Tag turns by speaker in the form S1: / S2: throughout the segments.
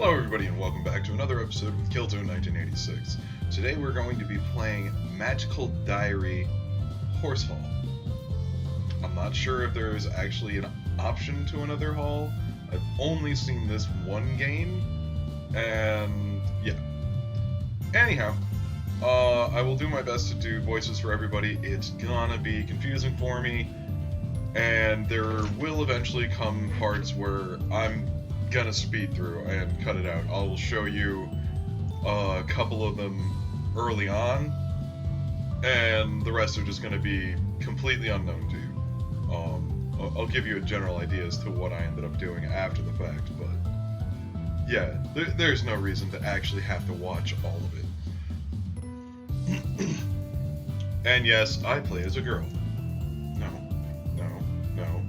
S1: Hello everybody and welcome back to another episode with Kilto 1986. Today we're going to be playing Magical Diary Horse Hall. I'm not sure if there's actually an option to another hall. I've only seen this one game, and yeah. Anyhow, I will do my best to do voices for everybody. It's gonna be confusing for me, and there will eventually come parts where I'm gonna speed through and cut it out. I'll show you a couple of them early on, and the rest are just gonna be completely unknown to you. I'll give you a general idea as to what I ended up doing after the fact, but yeah, there's no reason to actually have to watch all of it. And yes, I play as a girl. No.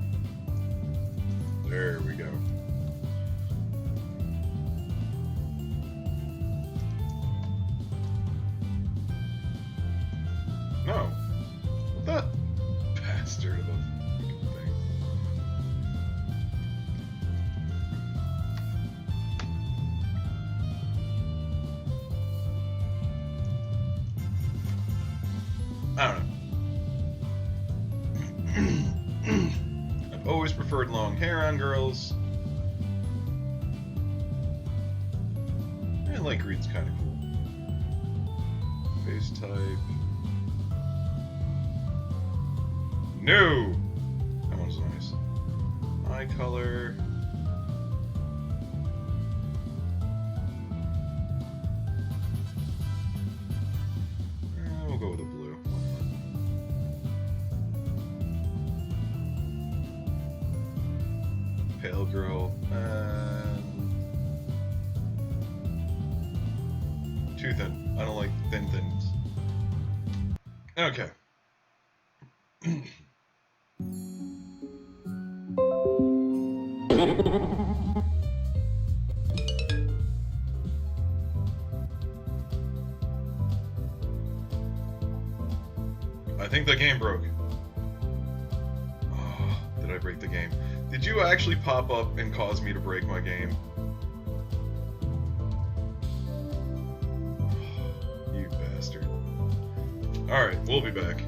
S1: There we go. No. That bastard of a thing. I don't know. I've always preferred long hair on girls. I like green's kind of cool. Face type. No! That one's nice. Eye color. We'll go with a blue. Pale girl. Too thin. I don't like thin things. Okay. I think the game broke. Oh, did I break the game? Did you actually pop up and cause me to break my game? You bastard. Alright, we'll be back.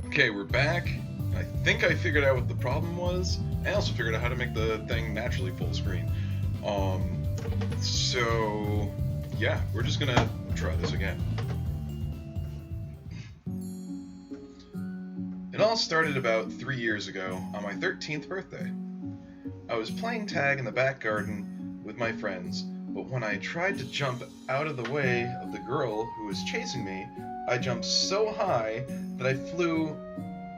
S1: Okay, we're back. I think I figured out what the problem was. I also figured out how to make the thing naturally full screen. So yeah, we're just gonna try this again. It all started about 3 years ago on my 13th birthday. I was playing tag in the back garden with my friends, but when I tried to jump out of the way of the girl who was chasing me, I jumped so high that I flew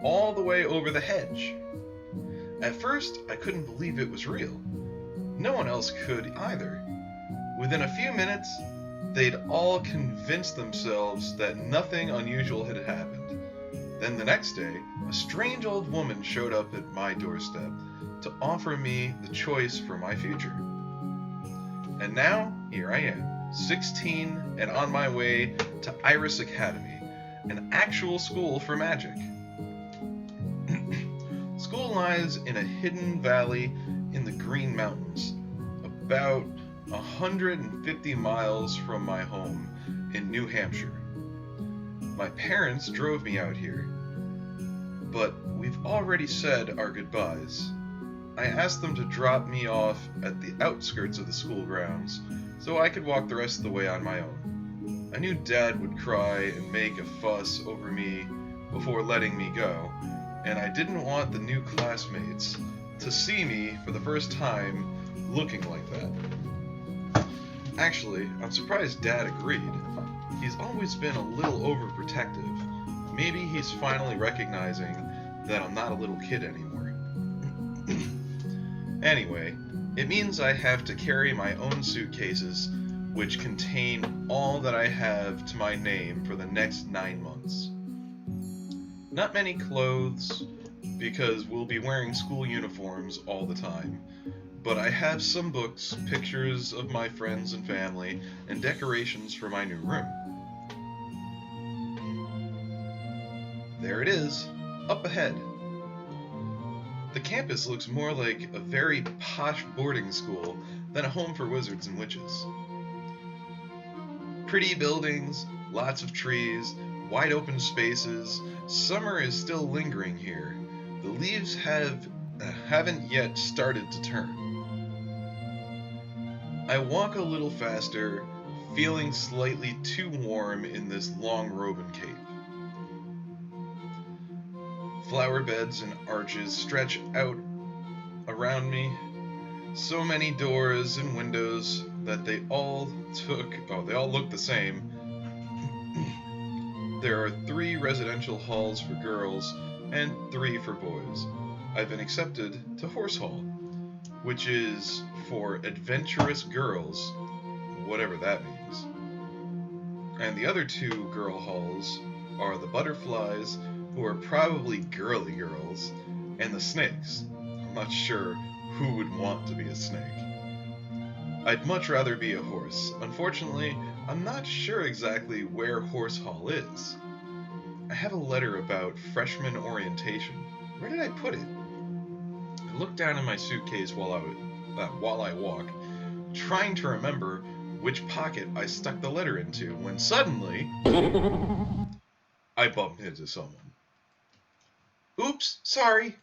S1: all the way over the hedge. At first, I couldn't believe it was real. No one else could either. Within a few minutes, they'd all convinced themselves that nothing unusual had happened. Then the next day, a strange old woman showed up at my doorstep to offer me the choice for my future. And now, here I am, 16 and on my way to Iris Academy, an actual school for magic. School lies in a hidden valley in the Green Mountains, about 150 miles from my home in New Hampshire. My parents drove me out here, but we've already said our goodbyes. I asked them to drop me off at the outskirts of the school grounds so I could walk the rest of the way on my own. I knew Dad would cry and make a fuss over me before letting me go, and I didn't want the new classmates to see me for the first time looking like that. Actually, I'm surprised Dad agreed. He's always been a little overprotective. Maybe he's finally recognizing that I'm not a little kid anymore. Anyway, it means I have to carry my own suitcases, which contain all that I have to my name for the next 9 months. Not many clothes, because we'll be wearing school uniforms all the time, but I have some books, pictures of my friends and family, and decorations for my new room. There it is, up ahead. The campus looks more like a very posh boarding school than a home for wizards and witches. Pretty buildings, lots of trees, wide open spaces. Summer is still lingering here. The leaves haven't yet started to turn. I walk a little faster, feeling slightly too warm in this long robe and cape. Flower beds and arches stretch out around me. So many doors and windows that they all look the same. There are 3 residential halls for girls and 3 for boys. I've been accepted to Horse Hall, which is for adventurous girls, whatever that means. And the other 2 girl halls are the butterflies, who are probably girly girls, and the snakes. I'm not sure who would want to be a snake. I'd much rather be a horse. Unfortunately, I'm not sure exactly where Horse Hall is. I have a letter about freshman orientation. Where did I put it? I look down in my suitcase while I walk, trying to remember which pocket I stuck the letter into, when suddenly I bump into someone. Oops, sorry.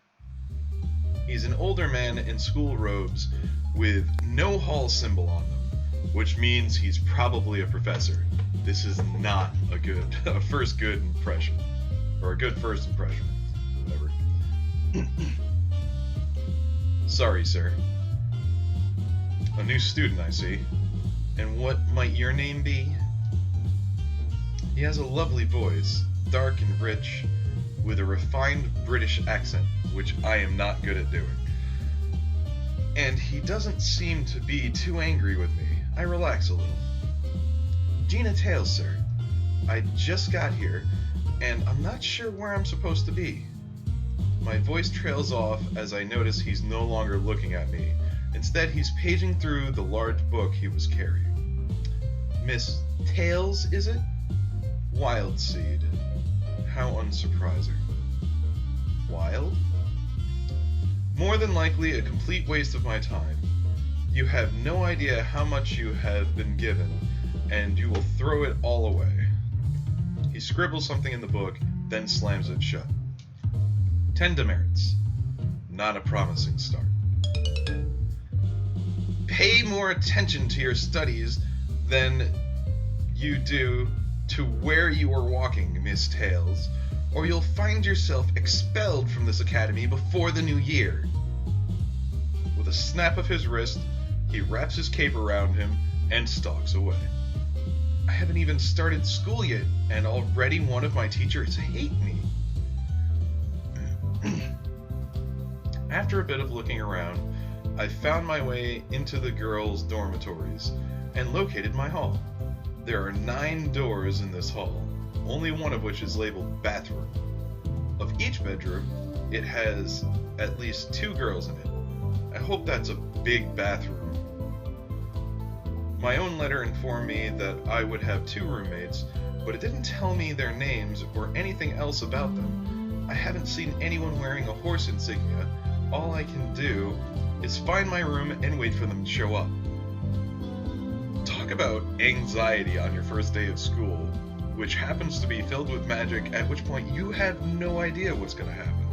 S1: He's an older man in school robes with no hall symbol on them, which means he's probably a professor. This is not a first good impression, or a good first impression, whatever. Sorry, sir. A new student, I see. And what might your name be? He has a lovely voice, dark and rich, with a refined British accent, which I am not good at doing. And he doesn't seem to be too angry with me. I relax a little. Gina Tails, sir. I just got here, and I'm not sure where I'm supposed to be. My voice trails off as I notice he's no longer looking at me. Instead, he's paging through the large book he was carrying. Miss Tails, is it? Wild Seed. How unsurprising. Wild? More than likely a complete waste of my time. You have no idea how much you have been given, and you will throw it all away. He scribbles something in the book, then slams it shut. 10 demerits. Not a promising start. Pay more attention to your studies than you do to where you are walking, Miss Tails, or you'll find yourself expelled from this academy before the new year. With a snap of his wrist, he wraps his cape around him and stalks away. I haven't even started school yet, and already one of my teachers hate me. After a bit of looking around, I found my way into the girls' dormitories and located my hall. There are 9 doors in this hall, only one of which is labeled bathroom. Of each bedroom, it has at least 2 girls in it. I hope that's a big bathroom. My own letter informed me that I would have 2 roommates, but it didn't tell me their names or anything else about them. I haven't seen anyone wearing a horse insignia. All I can do is find my room and wait for them to show up. Talk about anxiety on your first day of school, which happens to be filled with magic, at which point you have no idea what's going to happen.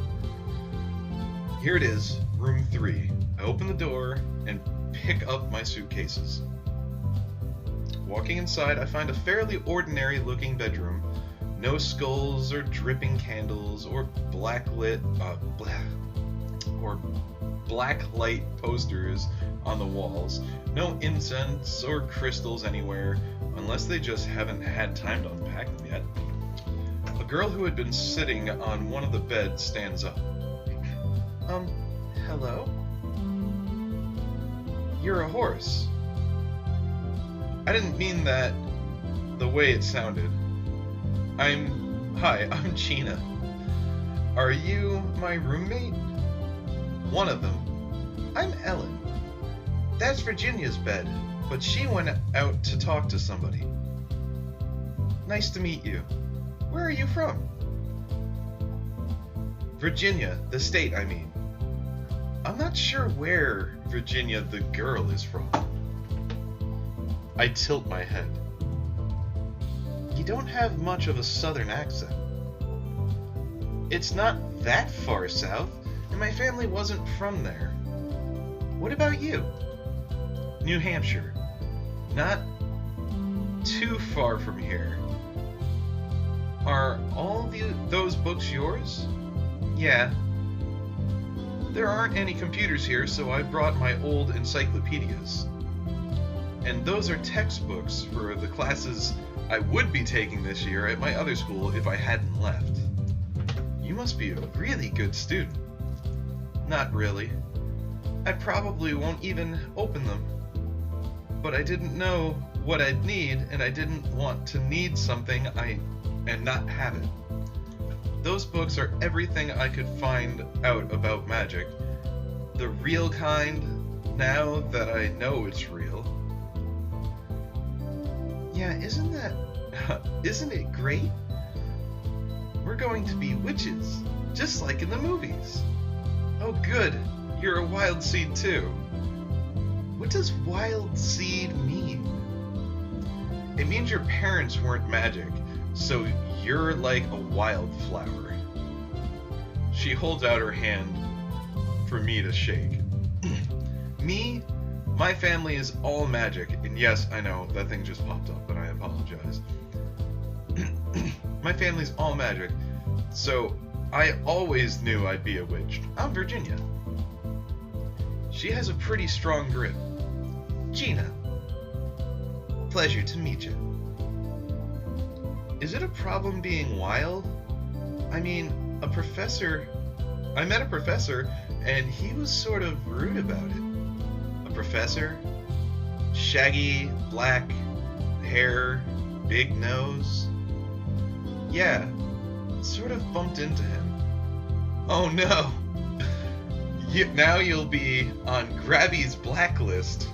S1: Here it is, room 3. I open the door and pick up my suitcases. Walking inside, I find a fairly ordinary looking bedroom. No skulls or dripping candles or black light posters on the walls. No incense or crystals anywhere, unless they just haven't had time to unpack them yet. A girl who had been sitting on one of the beds stands up. Hello? You're a horse. I didn't mean that the way it sounded. Hi, I'm Gina. Are you my roommate? One of them. I'm Ellen. That's Virginia's bed, but she went out to talk to somebody. Nice to meet you. Where are you from? Virginia, the state, I mean. I'm not sure where Virginia the girl is from. I tilt my head. You don't have much of a southern accent. It's not that far south, and my family wasn't from there. What about you? New Hampshire. Not too far from here. Are all those books yours? Yeah. There aren't any computers here, so I brought my old encyclopedias. And those are textbooks for the classes I would be taking this year at my other school if I hadn't left. You must be a really good student. Not really. I probably won't even open them. But I didn't know what I'd need, and I didn't want to need something and not have it. Those books are everything I could find out about magic. The real kind, now that I know it's real. Yeah, isn't it great? We're going to be witches, just like in the movies. Oh good, you're a wild seed too. What does wild seed mean? It means your parents weren't magic, so you're like a wildflower. She holds out her hand for me to shake. Me? My family is all magic, and yes, I know, that thing just popped up, and I apologize. My family's all magic, so I always knew I'd be a witch. I'm Virginia. She has a pretty strong grip. Gina. Pleasure to meet you. Is it a problem being wild? I mean, I met a professor, and he was sort of rude about it. A professor? Shaggy, black hair, big nose. Yeah, sort of bumped into him. Oh no! Now you'll be on Grabby's blacklist.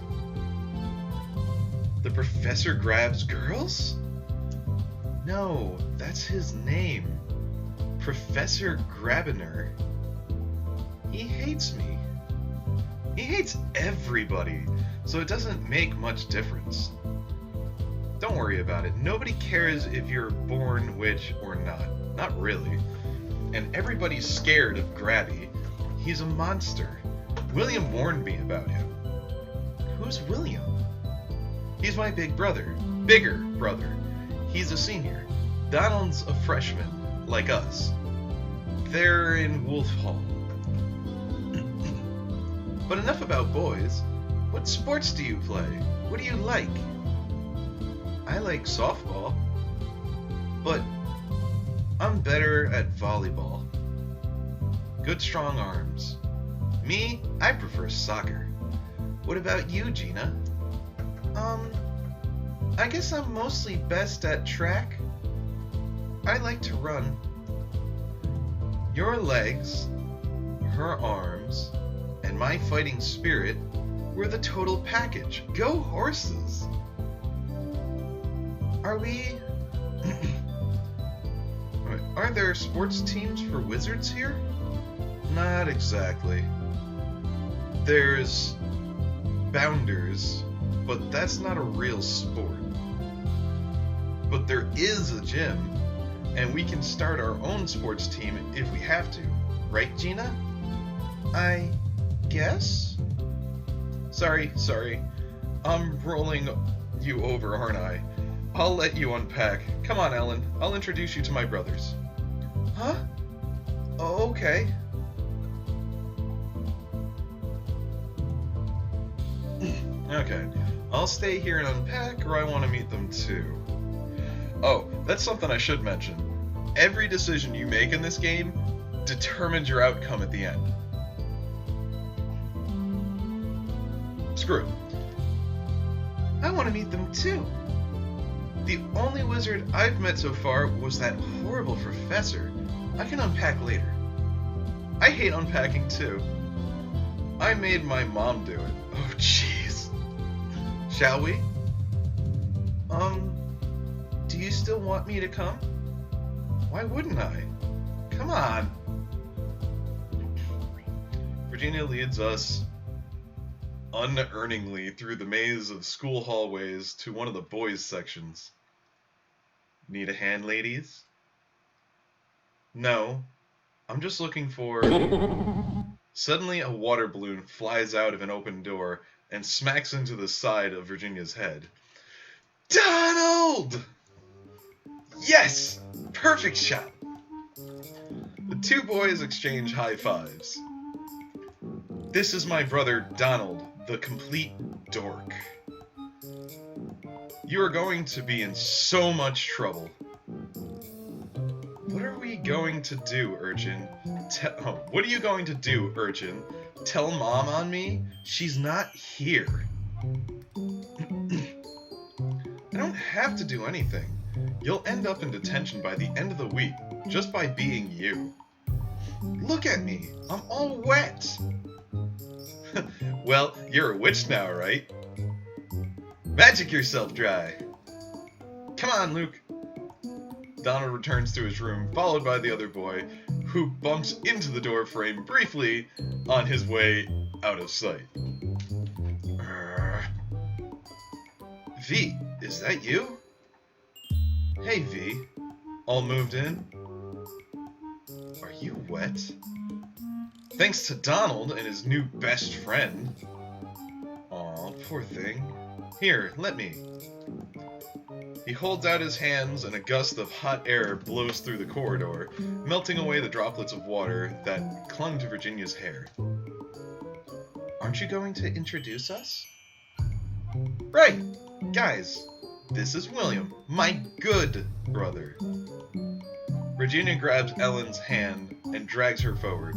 S1: The professor grabs girls? No, that's his name. Professor Grabiner. He hates me. He hates everybody, so it doesn't make much difference. Don't worry about it. Nobody cares if you're born witch or not. Not really. And everybody's scared of Grabby. He's a monster. William warned me about him. Who's William? He's my bigger brother. He's a senior. Donald's a freshman, like us. They're in Wolf Hall. But enough about boys. What sports do you play? What do you like? I like softball. But I'm better at volleyball. Good strong arms. Me, I prefer soccer. What about you, Gina? I guess I'm mostly best at track. I like to run. Your legs, her arms, and my fighting spirit were the total package. Go horses! Are there sports teams for wizards here? Not exactly. There's bounders, but that's not a real sport. But there is a gym, and we can start our own sports team if we have to. Right, Gina? I guess? Sorry. I'm rolling you over, aren't I? I'll let you unpack. Come on, Ellen. I'll introduce you to my brothers. Huh? Oh, okay. Okay. I'll stay here and unpack, or I want to meet them too. Oh, that's something I should mention. Every decision you make in this game determines your outcome at the end. Screw it. I want to meet them too. The only wizard I've met so far was that horrible professor. I can unpack later. I hate unpacking too. I made my mom do it. Oh jeez. Shall we? Do you still want me to come? Why wouldn't I? Come on. Virginia leads us unearningly through the maze of school hallways to one of the boys' sections. Need a hand, ladies? No, I'm just looking for... Suddenly, a water balloon flies out of an open door and smacks into the side of Virginia's head. Donald! Yes! Perfect shot! The two boys exchange high fives. This is my brother, Donald, the complete dork. You are going to be in so much trouble. What are we going to do, urchin? What are you going to do, urchin? Tell Mom on me? She's not here. I don't have to do anything. You'll end up in detention by the end of the week, just by being you. Look at me. I'm all wet. Well, you're a witch now, right? Magic yourself dry. Come on, Luke. Donald returns to his room, followed by the other boy, who bumps into the door frame briefly on his way out of sight. V, is that you? Hey, V. All moved in? Are you wet? Thanks to Donald and his new best friend. Aw, poor thing. Here, let me. He holds out his hands and a gust of hot air blows through the corridor, melting away the droplets of water that clung to Virginia's hair. Aren't you going to introduce us? Right! Guys, this is William, my good brother. Virginia grabs Ellen's hand and drags her forward.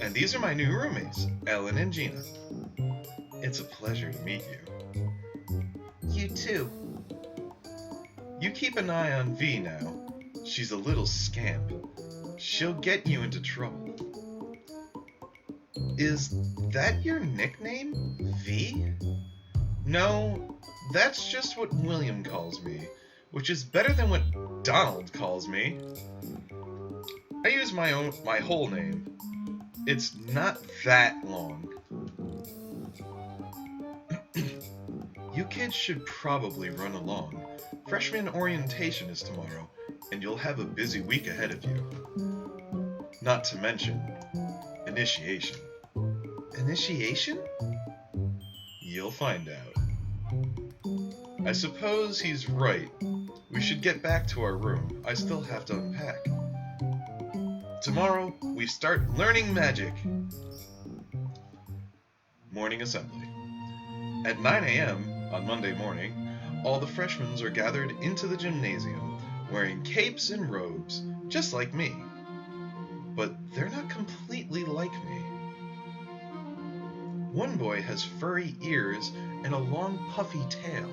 S1: And these are my new roommates, Ellen and Gina. It's a pleasure to meet you. You too. You keep an eye on V now. She's a little scamp. She'll get you into trouble. Is that your nickname, V? No, that's just what William calls me, which is better than what Donald calls me. I use my whole name. It's not that long. You kids should probably run along. Freshman orientation is tomorrow, and you'll have a busy week ahead of you. Not to mention, initiation. Initiation? You'll find out. I suppose he's right. We should get back to our room. I still have to unpack. Tomorrow, we start learning magic. Morning assembly. At 9 a.m. on Monday morning, all the freshmen are gathered into the gymnasium, wearing capes and robes, just like me. But they're not completely like me. One boy has furry ears and a long puffy tail.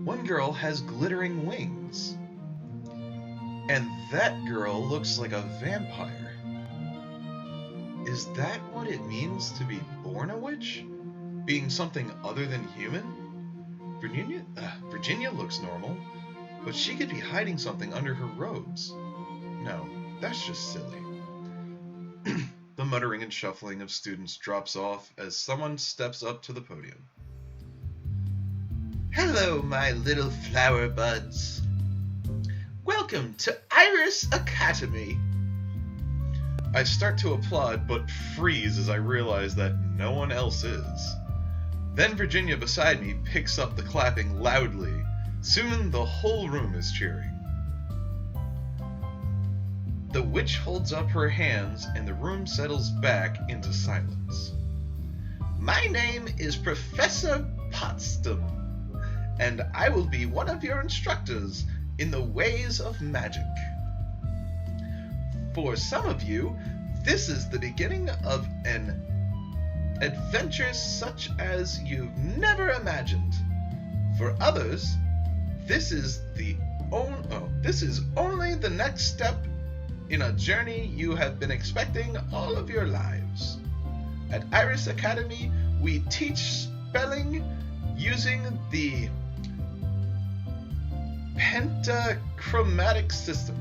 S1: One girl has glittering wings. And that girl looks like a vampire. Is that what it means to be born a witch? Being something other than human? Virginia looks normal, but she could be hiding something under her robes. No, that's just silly. The muttering and shuffling of students drops off as someone steps up to the podium. Hello, my little flower buds. Welcome to Iris Academy. I start to applaud, but freeze as I realize that no one else is. Then Virginia beside me picks up the clapping loudly. Soon the whole room is cheering. The witch holds up her hands and the room settles back into silence. My name is Professor Potsdam, and I will be one of your instructors in the ways of magic. For some of you, this is the beginning of an adventure such as you've never imagined. For others, this is only the next step in a journey you have been expecting all of your lives. At Iris Academy, we teach spelling using the pentachromatic system.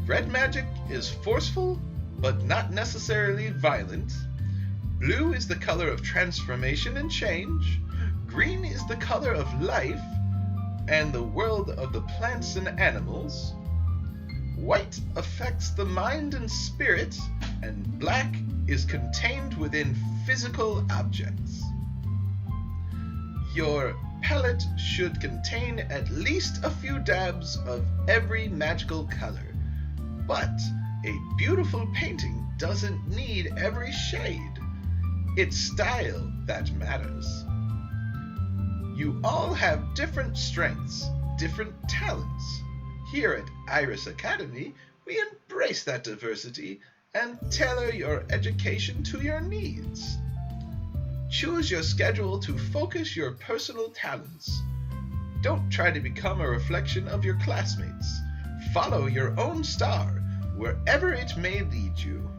S1: Red magic is forceful, but not necessarily violent. Blue is the color of transformation and change. Green is the color of life and the world of the plants and animals. White affects the mind and spirit, and black is contained within physical objects. Your palette should contain at least a few dabs of every magical color, but a beautiful painting doesn't need every shade. It's style that matters. You all have different strengths, different talents. Here at Iris Academy, we embrace that diversity and tailor your education to your needs. Choose your schedule to focus your personal talents. Don't try to become a reflection of your classmates. Follow your own star, wherever it may lead you.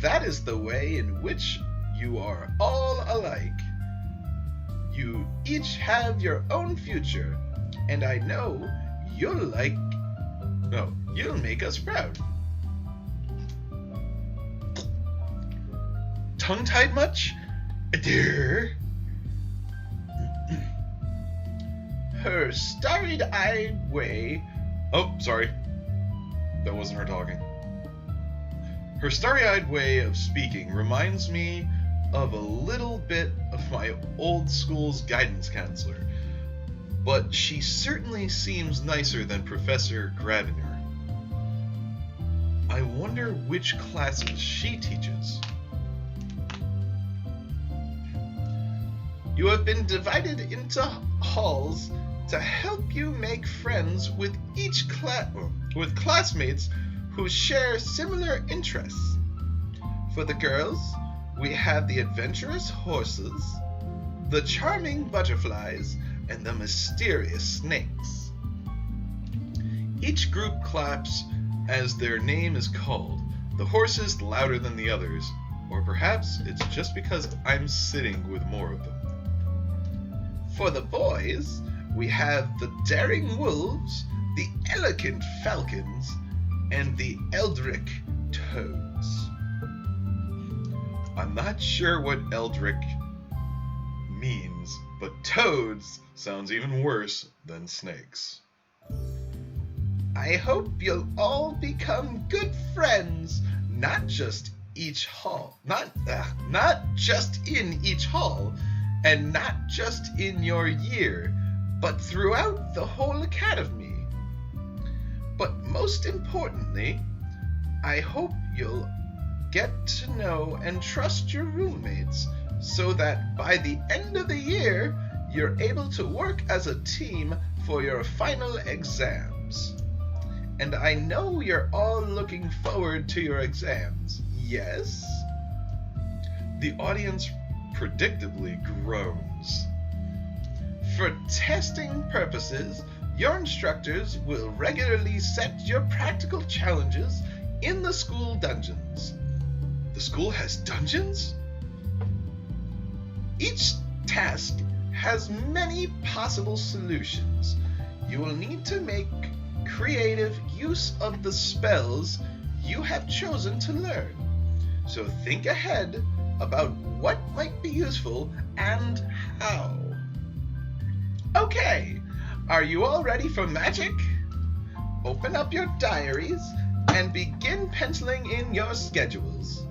S1: That is the way in which you are all alike. You each have your own future, and I know you'll make us proud. Tongue-tied much? Dear. Her starry-eyed way... Oh, sorry. That wasn't her talking. Her starry-eyed way of speaking reminds me of a little bit of my old school's guidance counselor, but she certainly seems nicer than Professor Graviner. I wonder which classes she teaches. You have been divided into halls to help you make friends with with classmates who share similar interests. For the girls, we have the adventurous horses, the charming butterflies, and the mysterious snakes. Each group claps as their name is called, the horses louder than the others, or perhaps it's just because I'm sitting with more of them. For the boys, we have the daring wolves, the elegant falcons, and the eldritch toads. I'm not sure what eldritch means, but toads sounds even worse than snakes. I hope you'll all become good friends, not just in each hall, and not just in your year, but throughout the whole academy. But most importantly, I hope you'll get to know and trust your roommates so that by the end of the year, you're able to work as a team for your final exams. And I know you're all looking forward to your exams, yes? The audience predictably groans. For testing purposes, your instructors will regularly set your practical challenges in the school dungeons. The school has dungeons? Each task has many possible solutions. You will need to make creative use of the spells you have chosen to learn. So think ahead about what might be useful and how. Okay, are you all ready for magic? Open up your diaries and begin penciling in your schedules.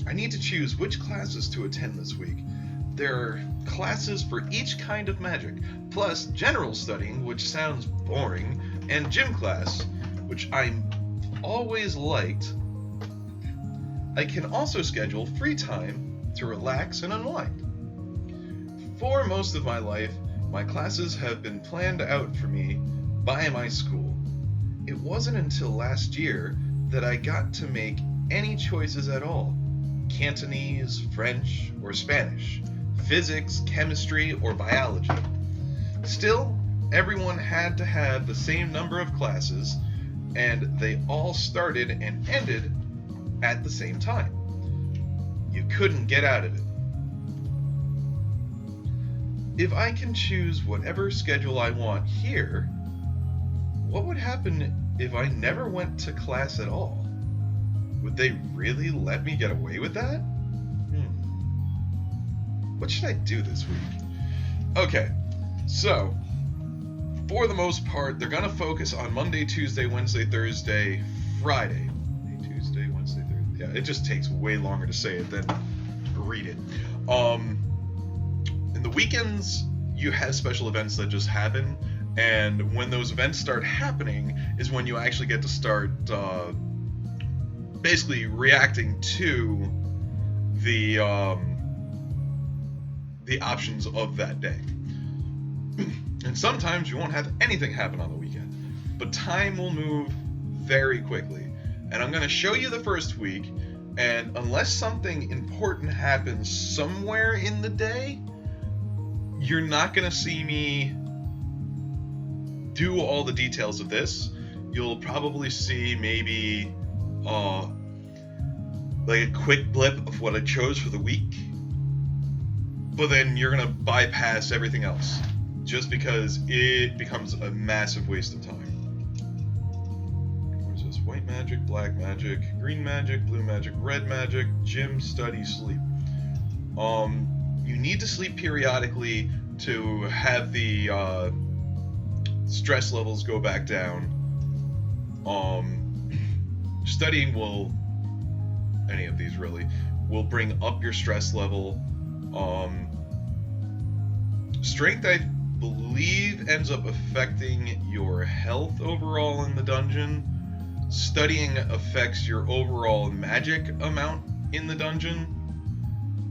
S1: I need to choose which classes to attend this week. There are classes for each kind of magic, plus general studying, which sounds boring, and gym class, which I'm always liked. I can also schedule free time to relax and unwind. For most of my life, my classes have been planned out for me by my school. It wasn't until last year that I got to make any choices at all. Cantonese, French, or Spanish, physics, chemistry, or biology. Still, everyone had to have the same number of classes, and they all started and ended at the same time. You couldn't get out of it. If I can choose whatever schedule I want here, what would happen if I never went to class at all? Would they really let me get away with that? What should I do this week? Okay, so for the most part, they're gonna focus on Monday, Tuesday, Wednesday, Thursday, Friday. Monday, Tuesday, Wednesday, Thursday. Yeah, it just takes way longer to say it than read it. In the weekends, you have special events that just happen, and when those events start happening is when you actually get to start basically reacting to the options of that day. And sometimes you won't have anything happen on the weekend, but time will move very quickly. And I'm going to show you the first week, and unless something important happens somewhere in the day, you're not going to see me do all the details of this. You'll probably see maybe like a quick blip of what I chose for the week, but then you're going to bypass everything else just because it becomes a massive waste of time. What is this? White magic, black magic, green magic, blue magic, red magic, gym, study, sleep. You need to sleep periodically to have the stress levels go back down. Studying will, any of these really, will bring up your stress level. Strength, I believe, ends up affecting your health overall in the dungeon. Studying affects your overall magic amount in the dungeon.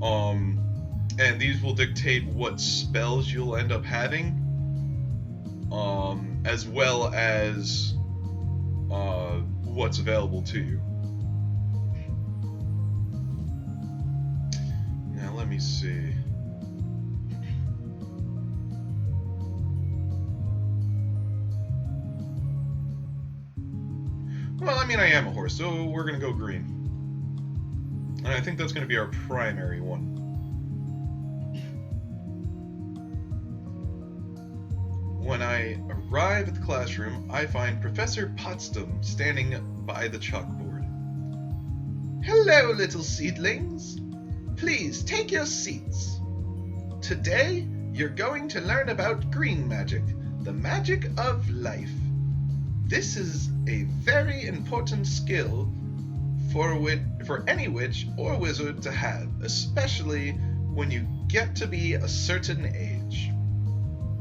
S1: And these will dictate what spells you'll end up having, as well as what's available to you. Now let me see. Well, I mean, I am a horse, so we're going to go green. And I think that's going to be our primary one. When I arrive at the classroom, I find Professor Potsdam standing by the chalkboard. Hello, little seedlings. Please take your seats. Today, you're going to learn about green magic, the magic of life. This is a very important skill for any witch or wizard to have, especially when you get to be a certain age.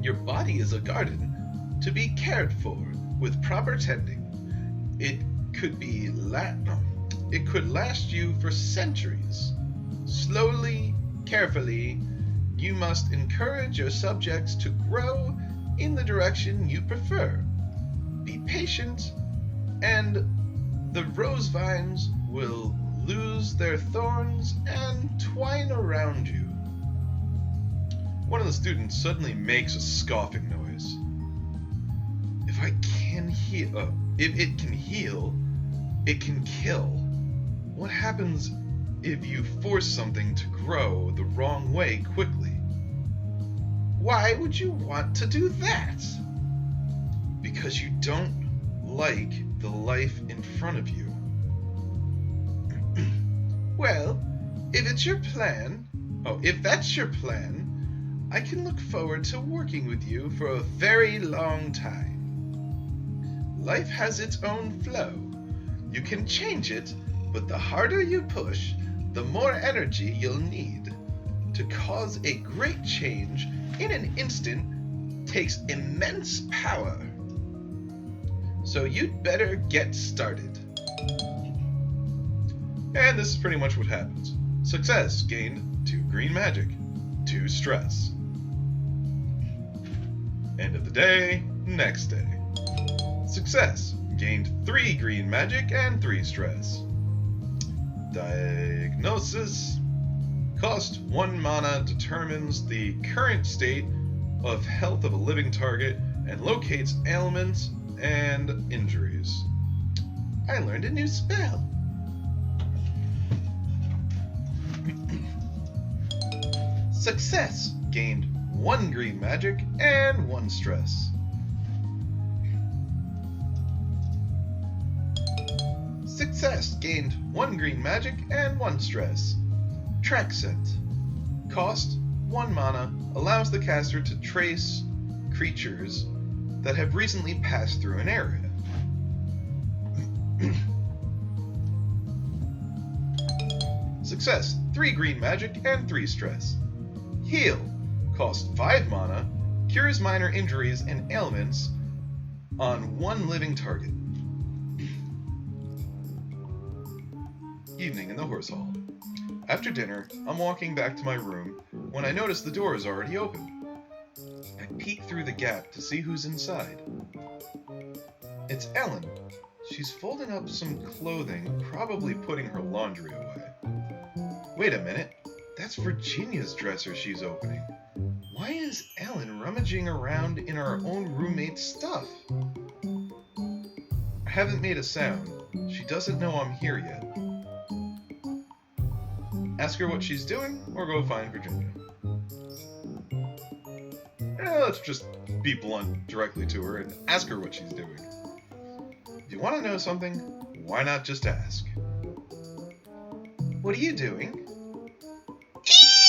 S1: Your body is a garden to be cared for with proper tending. It could last you for centuries. Slowly, carefully, you must encourage your subjects to grow in the direction you prefer. Be patient, and the rose vines will lose their thorns and twine around you. One of the students suddenly makes a scoffing noise. If it can heal, it can kill. What happens if you force something to grow the wrong way quickly? Why would you want to do that? Because you don't like the life in front of you. Well, if that's your plan, I can look forward to working with you for a very long time. Life has its own flow. You can change it, but the harder you push, the more energy you'll need. To cause a great change in an instant takes immense power. So you'd better get started. And this is pretty much what happens. Success gained 2 green magic, 2 stress. End of the day, next day. Success gained 3 green magic and 3 stress. Diagnosis. Cost 1 mana determines the current state of health of a living target and locates ailments and injuries. I learned a new spell. Success gained 1 green magic and 1 stress. Success. Gained 1 green magic and 1 stress. Track Scent. Cost 1 mana. Allows the caster to trace creatures that have recently passed through an area. Success. 3 green magic and 3 stress. Heal. Cost 5 mana. Cures minor injuries and ailments on 1 living target. Evening in the horse hall. After dinner, I'm walking back to my room when I notice the door is already open. I peek through the gap to see who's inside. It's Ellen. She's folding up some clothing, probably putting her laundry away. Wait a minute, that's Virginia's dresser she's opening. Why is Ellen rummaging around in our own roommate's stuff? I haven't made a sound. She doesn't know I'm here yet. Ask her what she's doing, or go find Virginia. Let's just be blunt directly to her and ask her what she's doing. If you want to know something, why not just ask? What are you doing?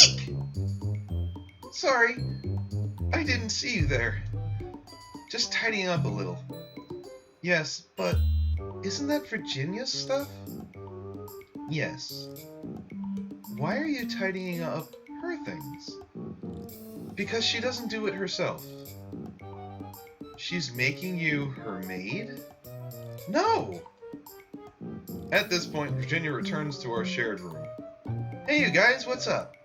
S1: Eek! Sorry, I didn't see you there. Just tidying up a little. Yes, but isn't that Virginia's stuff? Yes. Why are you tidying up her things? Because she doesn't do it herself. She's making you her maid? No! At this point, Virginia returns to our shared room. Hey you guys, what's up?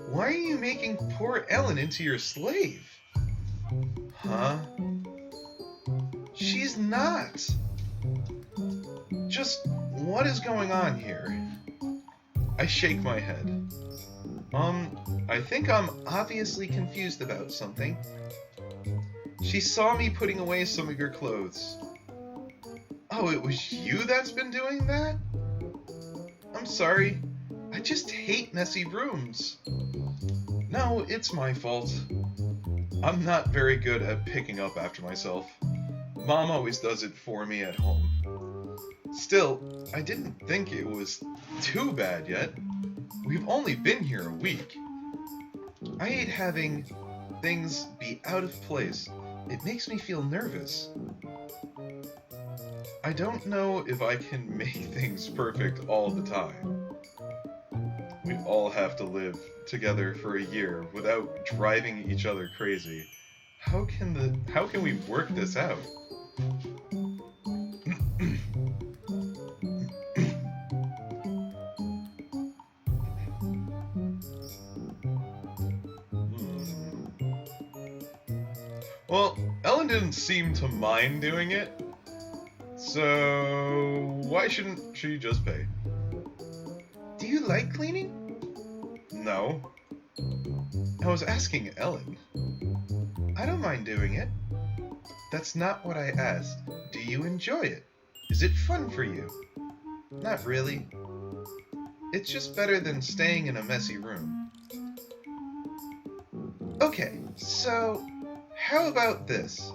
S1: Why are you making poor Ellen into your slave? Huh? She's not. Just, what is going on here? I shake my head. I think I'm obviously confused about something. She saw me putting away some of your clothes. Oh, it was you that's been doing that? I'm sorry. I just hate messy rooms. No, it's my fault. I'm not very good at picking up after myself. Mom always does it for me at home. Still, I didn't think it was too bad yet. We've only been here a week. I hate having things be out of place. It makes me feel nervous. I don't know if I can make things perfect all the time. We all have to live together for a year without driving each other crazy. How can we work this out? Well, Ellen didn't seem to mind doing it, so why shouldn't she just pay? Do you like cleaning? No. I was asking Ellen. I don't mind doing it. That's not what I asked. Do you enjoy it? Is it fun for you? Not really. It's just better than staying in a messy room. Okay, so how about this?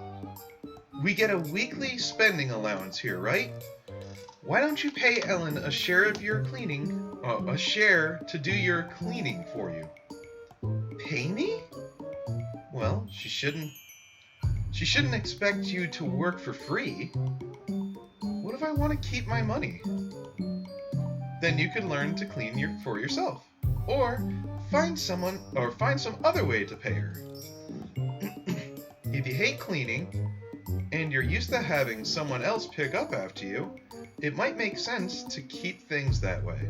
S1: We get a weekly spending allowance here, right? Why don't you pay Ellen a share of your cleaning, a share to do your cleaning for you? Pay me? Well, she shouldn't expect you to work for free. What if I want to keep my money? Then you could learn to clean for yourself, or find some other way to pay her. If you hate cleaning, and you're used to having someone else pick up after you, it might make sense to keep things that way.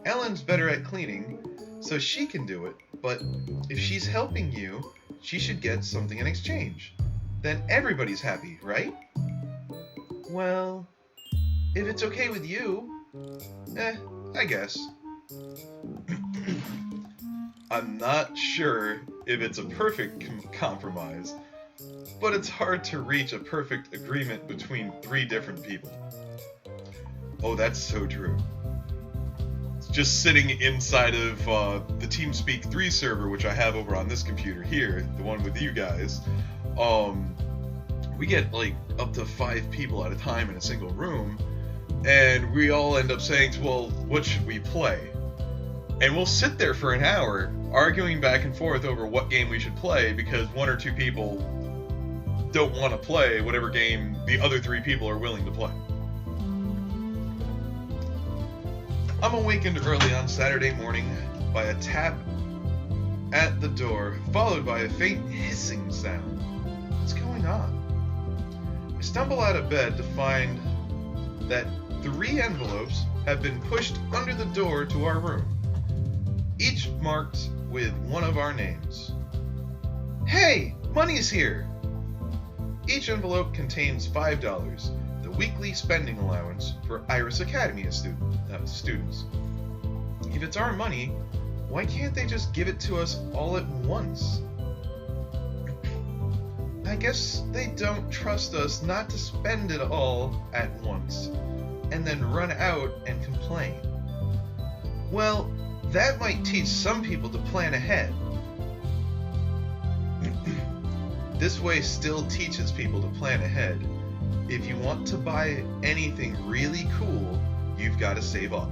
S1: Ellen's better at cleaning, so she can do it, but if she's helping you, she should get something in exchange. Then everybody's happy, right? Well, if it's okay with you, I guess. I'm not sure if it's a perfect compromise, but it's hard to reach a perfect agreement between 3 different people. Oh, that's so true. Just sitting inside of the TeamSpeak 3 server, which I have over on this computer here, the one with you guys, we get like up to 5 people at a time in a single room, And we all end up saying, well, what should we play? And we'll sit there for an hour arguing back and forth over what game we should play because one or two people don't want to play whatever game the other three people are willing to play. I'm awakened early on Saturday morning by a tap at the door, followed by a faint hissing sound. What's going on? I stumble out of bed to find that 3 envelopes have been pushed under the door to our room, each marked with one of our names. Hey, money's here! Each envelope contains $5, the weekly spending allowance for Iris Academy students. If it's our money, why can't they just give it to us all at once? I guess they don't trust us not to spend it all at once, and then run out and complain. Well, that might teach some people to plan ahead. This way still teaches people to plan ahead. If you want to buy anything really cool, you've got to save up.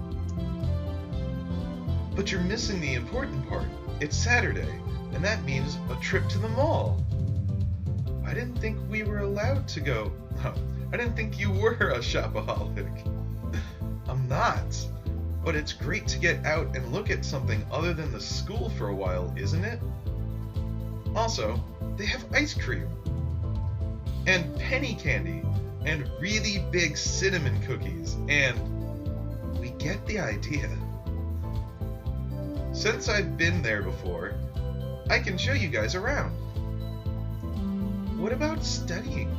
S1: But you're missing the important part. It's Saturday, and that means a trip to the mall. I didn't think we were allowed to go. No, I didn't think you were a shopaholic. I'm not. But it's great to get out and look at something other than the school for a while, isn't it? Also, they have ice cream, and penny candy, and really big cinnamon cookies, and we get the idea. Since I've been there before, I can show you guys around. What about studying?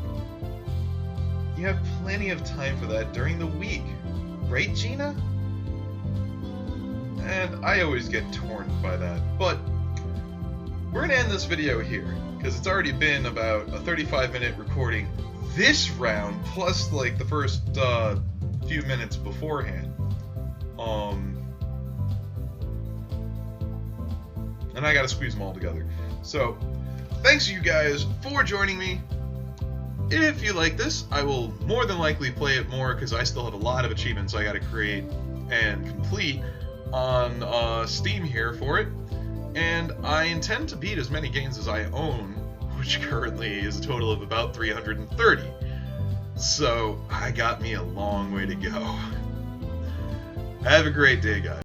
S1: You have plenty of time for that during the week, right, Gina? And I always get torn by that, but we're gonna end this video here, because it's already been about a 35-minute recording this round, plus like the first few minutes beforehand. And I gotta squeeze them all together. So, thanks you guys for joining me. If you like this, I will more than likely play it more, because I still have a lot of achievements I gotta create and complete on Steam here for it. And I intend to beat as many games as I own, which currently is a total of about 330. So, I got me a long way to go. Have a great day, guys.